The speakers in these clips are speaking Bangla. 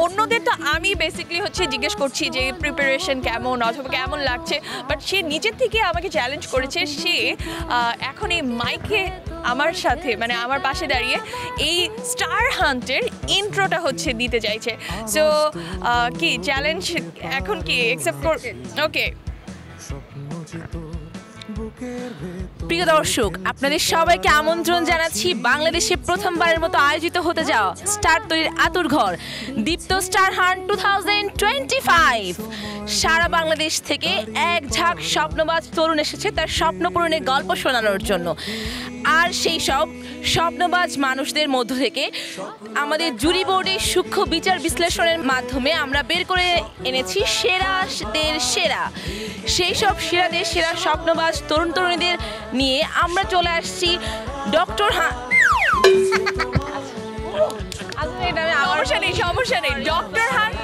অন্যদের তো আমি বেসিক্যালি হচ্ছে জিজ্ঞেস করছি যে প্রিপারেশন কেমন অথবা কেমন লাগছে, বাট সে নিজের থেকে আমাকে চ্যালেঞ্জ করেছে। সে এখন এই মাইকে আমার সাথে মানে আমার পাশে দাঁড়িয়ে এই স্টার হান্টের ইন্ট্রোটা হচ্ছে দিতে চাইছে। সো কি চ্যালেঞ্জ এখন কি অ্যাকসেপ্ট কর? ওকে। প্রিয় দর্শক, আপনাদের সবাইকে আমন্ত্রণ জানাচ্ছি বাংলাদেশে প্রথমবারের মতো আয়োজিত হতে যাওয়া স্টার তৈরির আতুর ঘর দীপ্ত স্টার হান্ট 2025। সারা বাংলাদেশ থেকে এক ঝাঁক স্বপ্নবাজ তরুণ এসেছে তার স্বপ্ন পূরণের গল্প শোনানোর জন্য। আর সেই সব স্বপ্নবাজ মানুষদের মধ্য থেকে আমাদের জুরি বোর্ডের সূক্ষ্ম বিচার বিশ্লেষণের মাধ্যমে আমরা বের করে এনেছি সেরাদের সেরা। সেই সব সেরাদের সেরা স্বপ্নবাজ তরুণ তরুণীদের নিয়ে আমরা চলে আসছি ডক্টর সমস্যা নেই ডক্টর হান্ট।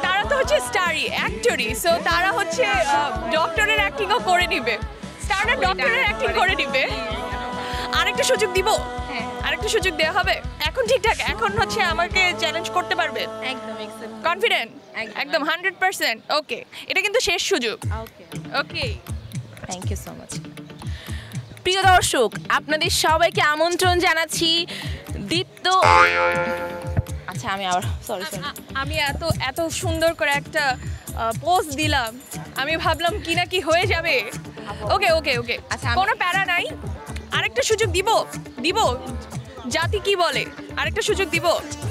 তারা তো হচ্ছে স্টারই অ্যাক্টরই, সো তারা হচ্ছে ডক্টরের অ্যাক্টিংও করে নিবে। স্টাররা ডক্টরের অ্যাক্টিং করে নিবে। আরেকটা সুযোগ দিব? আরেকটা সুযোগ দেওয়া হবে এখন? ঠিকঠাক এখন হচ্ছে আমাকে চ্যালেঞ্জ করতে পারবে? একদম কনফিডেন্ট? একদম 100%। ওকে, এটা কিন্তু শেষ সুযোগ। ওকে, থ্যাংক ইউ সো মাচ। প্রিয় দর্শক, আপনাদের সবাইকে আমন্ত্রণ জানাচ্ছি দীপ্ত। আচ্ছা আমি আবার সরি আমি এত সুন্দর করে একটা পোজ দিলাম, আমি ভাবলাম কি না কি হয়ে যাবে। ওকে ওকে ওকে, আচ্ছা কোনো প্যারা নাই। আরেকটা সুযোগ দিব জাতি কি বলে, আরেকটা সুযোগ দিব।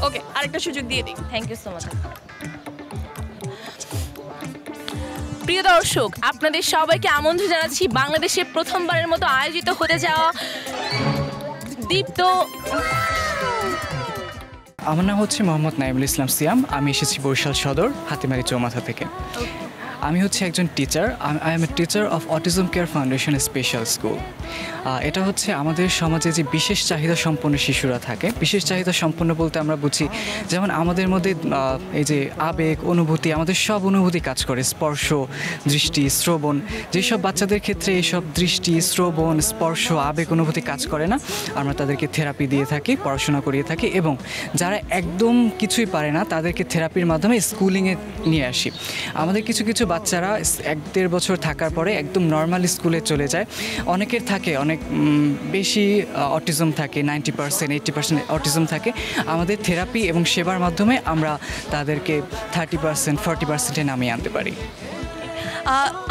ওকে, আরেকটা সুযোগ দিয়ে দিই। Thank you so much. প্রিয় দর্শক, আপনাদের সবাইকে আমন্ত্রণ জানাচ্ছি বাংলাদেশে প্রথমবারের মতো আয়োজিত হতে যাওয়া দীপ্ত। আমার নাম হচ্ছে মোহাম্মদ নাইমুল ইসলাম সিয়াম। আমি এসেছি বরিশাল সদর হাতিমারি চৌমাথা থেকে। আমি হচ্ছে একজন teacher. I M a teacher of autism care foundation special school. এটা হচ্ছে আমাদের সমাজে যে বিশেষ চাহিদা সম্পন্ন শিশুরা থাকে। বিশেষ চাহিদা সম্পন্ন বলতে আমরা বুঝি যেমন আমাদের মধ্যে এই যে আবেগ অনুভূতি, আমাদের সব অনুভূতি কাজ করে, স্পর্শ দৃষ্টি শ্রবণ। যেসব বাচ্চাদের ক্ষেত্রে এইসব দৃষ্টি শ্রবণ স্পর্শ আবেগ অনুভূতি কাজ করে না, আমরা তাদেরকে থেরাপি দিয়ে থাকি, পড়াশোনা করিয়ে থাকি, এবং যারা একদম কিছুই পারে না তাদেরকে থেরাপির মাধ্যমে স্কুলিংয়ে নিয়ে আসি। আমাদের কিছু কিছু বাচ্চারা 1-1.5 বছর থাকার পরে একদম নর্মাল স্কুলে চলে যায়। অনেকের থাকে অনেক বেশি অটিজম থাকে, 90% 80% অটিজম থাকে। আমাদের থেরাপি এবং সেবার মাধ্যমে আমরা তাদেরকে 30% 40%-এ নামিয়ে আনতে পারি।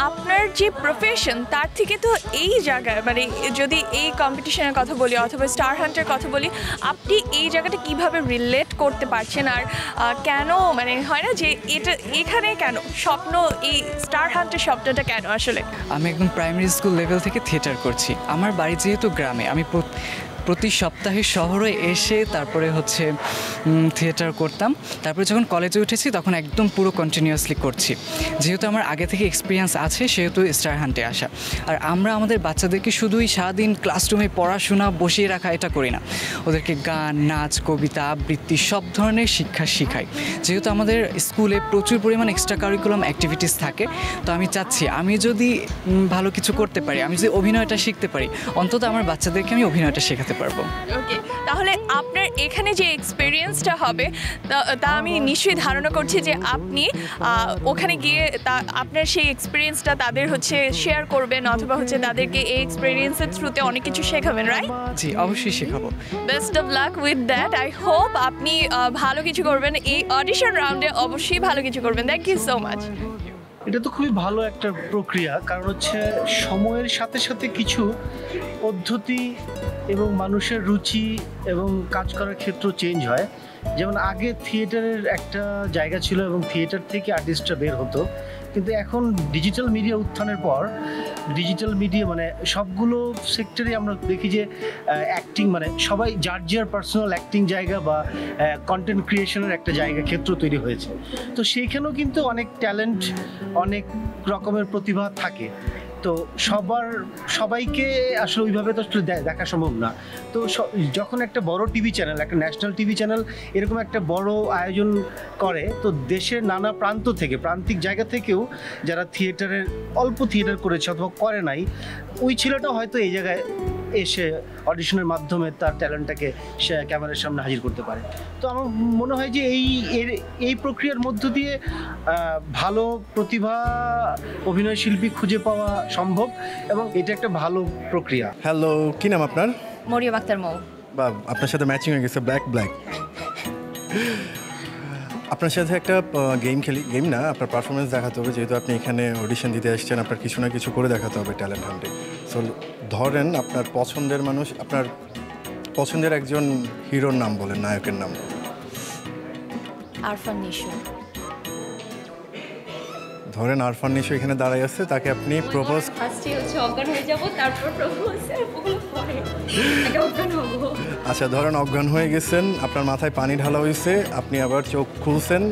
আপনার যে প্রফেশন তার থেকে তো এই জায়গায় মানে যদি এই কম্পিটিশনের কথা বলি অথবা স্টার হান্টের কথা বলি, আপনি এই জায়গাটা কিভাবে রিলেট করতে পারছেন? আর কেন মানে হয় না যে এটা এখানে কেন স্বপ্ন, এই স্টার হান্টের স্বপ্নটা কেন আসলে? আমি একদম প্রাইমারি স্কুল লেভেল থেকে থিয়েটার করছি। আমার বাড়ি যেহেতু গ্রামে, আমি প্রতি সপ্তাহে শহরে এসে তারপরে হচ্ছে থিয়েটার করতাম। তারপরে যখন কলেজে উঠেছি তখন একদম পুরো কন্টিনিউয়াসলি করছি। যেহেতু আমার আগে থেকে এক্সপিরিয়েন্স আছে সেহেতু স্টার হান্টে আসা। আর আমরা আমাদের বাচ্চাদেরকে শুধুই সারাদিন ক্লাসরুমে পড়াশোনা বসিয়ে রাখা এটা করি না, ওদেরকে গান নাচ কবিতা আবৃত্তি সব ধরনের শিক্ষা শিখাই। যেহেতু আমাদের স্কুলে প্রচুর পরিমাণ এক্সট্রা কারিকুলাম অ্যাক্টিভিটিস থাকে, তো আমি চাচ্ছি আমি যদি ভালো কিছু করতে পারি, আমি যদি অভিনয়টা শিখতে পারি, অন্তত আমার বাচ্চাদেরকে আমি অভিনয়টা শেখাতে পারবো। ওকে, তাহলে আপনার এখানে যে এক্সপিরিয়েন্সটা হবে তা আমি নিশ্চয়ই ধারণা করছি যে আপনি ওখানে গিয়ে আপনার সেই এক্সপিরিয়েন্সটা তাদের হচ্ছে শেয়ার করবেন অথবা হচ্ছে তাদেরকে এই এক্সপিরিয়েন্সের থ্রুতে অনেক কিছু শেখাবেন, রাইট? জি, অবশ্যই শেখাবো। Best of luck with that. I hope আপনি ভালো কিছু করবেন, এই অডিশন রাউন্ডে অবশ্যই ভালো কিছু করবেন। Thank you so much. এটা তো খুবই ভালো একটা প্রক্রিয়া, কারণ হচ্ছে সময়ের সাথে সাথে কিছু পদ্ধতি এবং মানুষের রুচি এবং কাজ করার ক্ষেত্র চেঞ্জ হয়। যেমন আগে থিয়েটারের একটা জায়গা ছিল এবং থিয়েটার থেকে আর্টিস্টরা বের হতো, কিন্তু এখন ডিজিটাল মিডিয়া উত্থানের পর ডিজিটাল মিডিয়া মানে সবগুলো সেক্টরে আমরা দেখি যে অ্যাক্টিং মানে সবাই যার যার পার্সোনাল অ্যাক্টিং জায়গা বা কন্টেন্ট ক্রিয়েশনের একটা জায়গা ক্ষেত্র তৈরি হয়েছে। তো সেইখানেও কিন্তু অনেক ট্যালেন্ট অনেক রকমের প্রতিভা থাকে। তো সবাইকে আসলে ওইভাবে তো আসলে দেখা সম্ভব না। তো যখন একটা বড় টিভি চ্যানেল, একটা ন্যাশনাল টিভি চ্যানেল এরকম একটা বড় আয়োজন করে, তো দেশের নানা প্রান্ত থেকে প্রান্তিক জায়গা থেকেও যারা অল্প থিয়েটার করেছে অথবা করে নাই, ওই ছেলেটা হয়তো এই জায়গায় এসে অডিশনের মাধ্যমে তার ট্যালেন্টটাকে সে ক্যামেরার সামনে হাজির করতে পারে। তো আমার মনে হয় যে এই প্রক্রিয়ার মধ্য দিয়ে ভালো প্রতিভা অভিনয় শিল্পী খুঁজে পাওয়া সম্ভব এবং এটা একটা ভালো প্রক্রিয়া। হ্যালো, কি নাম আপনার? মরিয়ম আক্তার মৌ। বা আপনার সাথে ম্যাচিং হয়ে গেছে, ব্ল্যাক ব্ল্যাক। আপনার সাথে একটা গেম খেলি, গেম না, আপনার পারফরমেন্স দেখাতে হবে, যেহেতু আপনি এখানে অডিশন দিতে আসছেন, আপনার কিছু না কিছু করে দেখাতে হবে ট্যালেন্ট হান্টে। সো ধরেন আপনার পছন্দের মানুষ, আপনার পছন্দের একজন হিরোর নাম বলেন, নায়কের নাম। আরফান নিশো। ধরেন আরফান নিশো এখানে দাঁড়াই আছে, তাকে আপনি প্রপোজ। ফার্স্টে হচ্ছে অজ্ঞান হয়ে যাব, তারপর প্রপোজ, ওগুলো পরে আগে অজ্ঞান হব। আচ্ছা, ধরেন অজ্ঞান হয়ে গেছেন, আপনার মাথায় পানি ঢালা হয়েছে, আপনি আবার চোখ খুলছেন,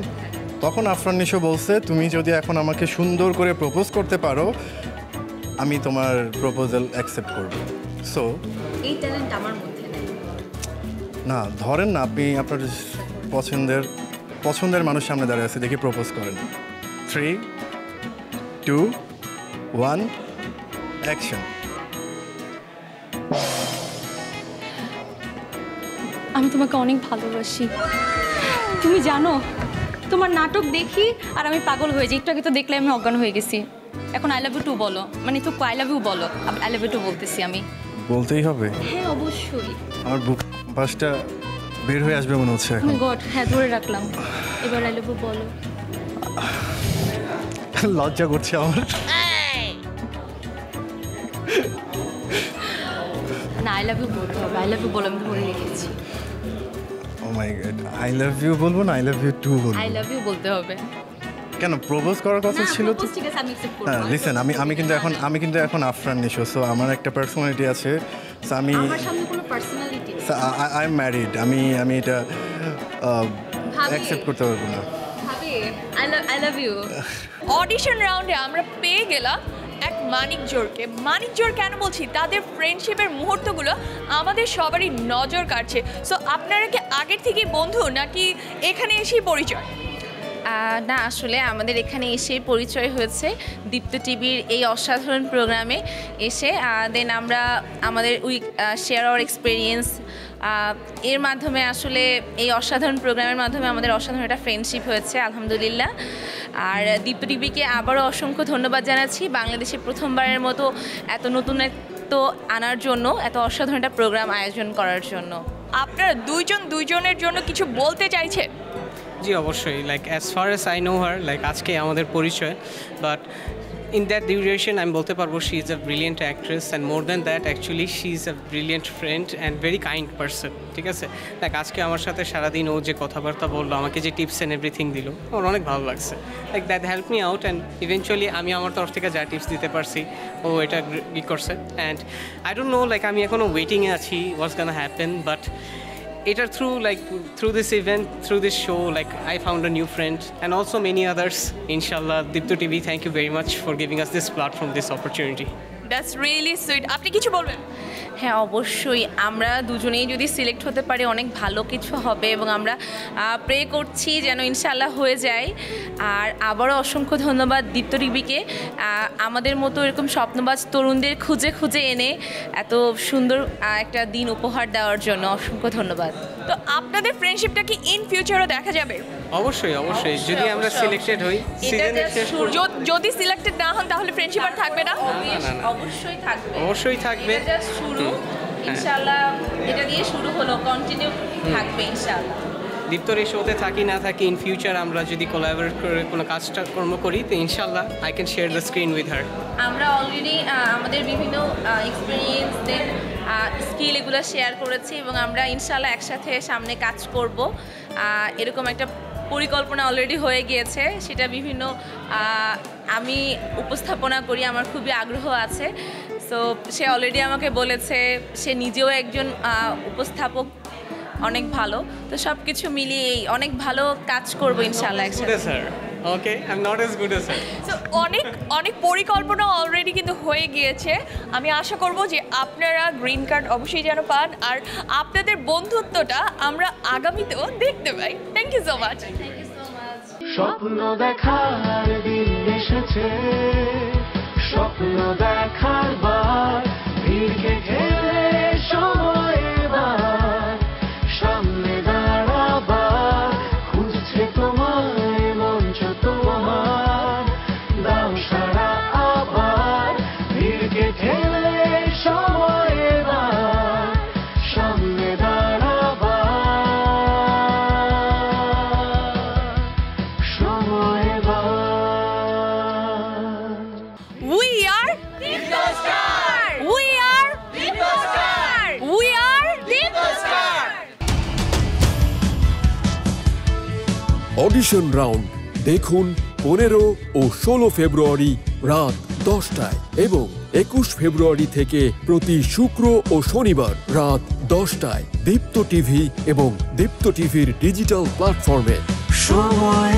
তখন আরফান নিশো বলছে তুমি যদি এখন আমাকে সুন্দর করে প্রপোজ করতে পারো আমি তোমার প্রপোজাল অ্যাকসেপ্ট করব। সো এই ট্যালেন্ট আমার মধ্যে নেই। না, ধরেন না আপনি আপনার পছন্দের মানুষ সামনে দাঁড়িয়ে আছে, দেখি প্রপোজ করেন। 3, 2, 1 অ্যাকশন। আমি তোমাকে অনেক ভালোবাসি, তুমি জানো। তোমার নাটক দেখি আর আমি পাগল হয়ে যাই। একটু আগে তো দেখলে আমি অজ্ঞান হয়ে গেছি। এখন আই লাভ ইউ টু বলো, মানে তো আই লাভ ইউ বলো। আই লাভ ইউ টু বলতেছি আমি। বলতেই হবে? হ্যাঁ অবশ্যই। আমার বুক পাশটা বের হয়ে আসবে মনে হচ্ছে এখন। গড, হ্যাঁ ধরে রাখলাম। এবার আই লাভ ইউ বলো। লজ্জা করছে আমার। না, আই লাভ ইউ বলতে হবে। আই লাভ ইউ বলো, আমি ধরে রেখেছি। ও মাই গড, আই লাভ ইউ বলবো না আই লাভ ইউ টু বলবো? আই লাভ ইউ বলতে হবে। কেন, প্রপোজ করার কথা ছিল তো? ঠিক আছে, আমি অ্যাকসেপ্ট করব। হ্যাঁ লিসেন, আমি কিন্তু এখন আফরান নিশো, সো আমার একটা পার্সোনালিটি আছে। সো আমি আমার সামনে কোনো পার্সোনালিটি আই এম ম্যারিড, আমি এটা অ্যাকসেপ্ট করতে পারবো না। ভাবি, আই লাভ ইউ। অডিশন রাউন্ডে আমরা পেয়ে গেলাম এক মানিকজোড়কে। মানিকজোড় কেন বলছি, তাদের ফ্রেন্ডশিপের মুহূর্তগুলো আমাদের সবারই নজর কাটছে। সো আপনারা কি আগের থেকে বন্ধু নাকি এখানে এসেই পরিচয়? না, আসলে আমাদের এখানে এসে পরিচয় হয়েছে দীপ্ত টিভির এই অসাধারণ প্রোগ্রামে এসে। দেন আমরা আমাদের শেয়ার আওয়ার এক্সপিরিয়েন্স এর মাধ্যমে, আসলে এই অসাধারণ প্রোগ্রামের মাধ্যমে আমাদের অসাধারণ একটা ফ্রেন্ডশিপ হয়েছে, আলহামদুলিল্লাহ। আর দীপ্ত টিভিকে আবারও অসংখ্য ধন্যবাদ জানাচ্ছি বাংলাদেশে প্রথমবারের মতো এত নতুনত্ব আনার জন্য, এত অসাধারণ একটা প্রোগ্রাম আয়োজন করার জন্য। আপনারা দুইজনের জন্য কিছু বলতে চাইছে? জি অবশ্যই, like as far as I know her, like আজকে আমাদের পরিচয়, বাট ইন দ্যাট ডিউরেশন আমি বলতে পারবো she is a brilliant actress and more than that actually she is a brilliant friend and very kind person. ঠিক আছে, লাইক আজকে আমার সাথে সারাদিন ও যে কথাবার্তা বললো, আমাকে যে টিপস অ্যান্ড এভরিথিং দিল, ওর অনেক ভালো লাগছে। Like that help me out and eventually আমি আমার তরফ থেকে যা টিপস দিতে পারছি ও এটা ই করছে। And I don't know, like আমি এখনও ওয়েটিংয়ে আছি হোয়াটস গোনা হ্যাপেন, বাট এটা through this event, through this show, like I found a new friend and also many others. Inshallah, Dipto TV, thank you very much for giving us this platform, this opportunity. That's really sweet. আপনি কিছু বলবেন? হ্যাঁ অবশ্যই, আমরা দুজনেই যদি সিলেক্ট হতে পারি অনেক ভালো কিছু হবে এবং আমরা প্রে করছি যেন ইনশাআল্লাহ হয়ে যায়। আর আবারও অসংখ্য ধন্যবাদ দীপ্ত টিভিকে আমাদের মতো এরকম স্বপ্নবাজ তরুণদের খুঁজে খুঁজে এনে এত সুন্দর একটা দিন উপহার দেওয়ার জন্য অসংখ্য ধন্যবাদ। তো আপনাদের ফ্রেন্ডশিপটা কি ইন ফিউচারও দেখা যাবে? অবশ্যই অবশ্যই, যদি আমরা সিলেক্টেড হই, সিজনের শেষ যদি সিলেক্টেড না হন তাহলে ফ্রেন্ডশিপ আর থাকবে না? অবশ্যই থাকবে, অবশ্যই থাকবে। এটা জাস্ট শুরু, ইনশাআল্লাহ এটা দিয়ে শুরু হলো, কন্টিনিউ থাকবে ইনশাআল্লাহ। দীপ্তর এই শোতে থাকি না থাকি, ইন ফিউচার আমরা যদি কোলাবোরেট করে কোনো কাজটা কর্ম করি তো ইনশাআল্লাহ I can share the screen with her. আমরা অলরেডি আমাদের বিভিন্ন এক্সপিরিয়েন্সদের স্কিল এগুলো শেয়ার করেছি এবং আমরা ইনশাআল্লাহ একসাথে সামনে কাজ করব। এরকম একটা পরিকল্পনা অলরেডি হয়ে গিয়েছে, সেটা বিভিন্ন আমি উপস্থাপনা করি, আমার খুবই আগ্রহ আছে। সো সে অলরেডি আমাকে বলেছে সে নিজেও একজন উপস্থাপক, অনেক ভালো। তো সব কিছু মিলিয়েই অনেক ভালো কাজ করবো ইনশাআল্লাহ একসাথে। Okay, I am not as good as her. So অনেক পরিকল্পনা অলরেডি কিন্তু হয়ে গিয়েছে। আমি আশা করব যে আপনারা গ্রিন কার্ড অবশ্যই যেন পান আর আপনাদের বন্ধুত্বটা আমরা আগামীতেও দেখতে পাই। Thank you so much. স্বপ্ন দেখার দিন এসেছে, স্বপ্ন দেখার বার ভিড়কে ঘেরে অডিশন রাউন্ড দেখুন 15 ও 16 ফেব্রুয়ারি রাত 10টায় এবং 21 ফেব্রুয়ারি থেকে প্রতি শুক্র ও শনিবার রাত 10টায় দীপ্ত টিভি এবং দীপ্ত টিভির ডিজিটাল প্ল্যাটফর্মে। সময়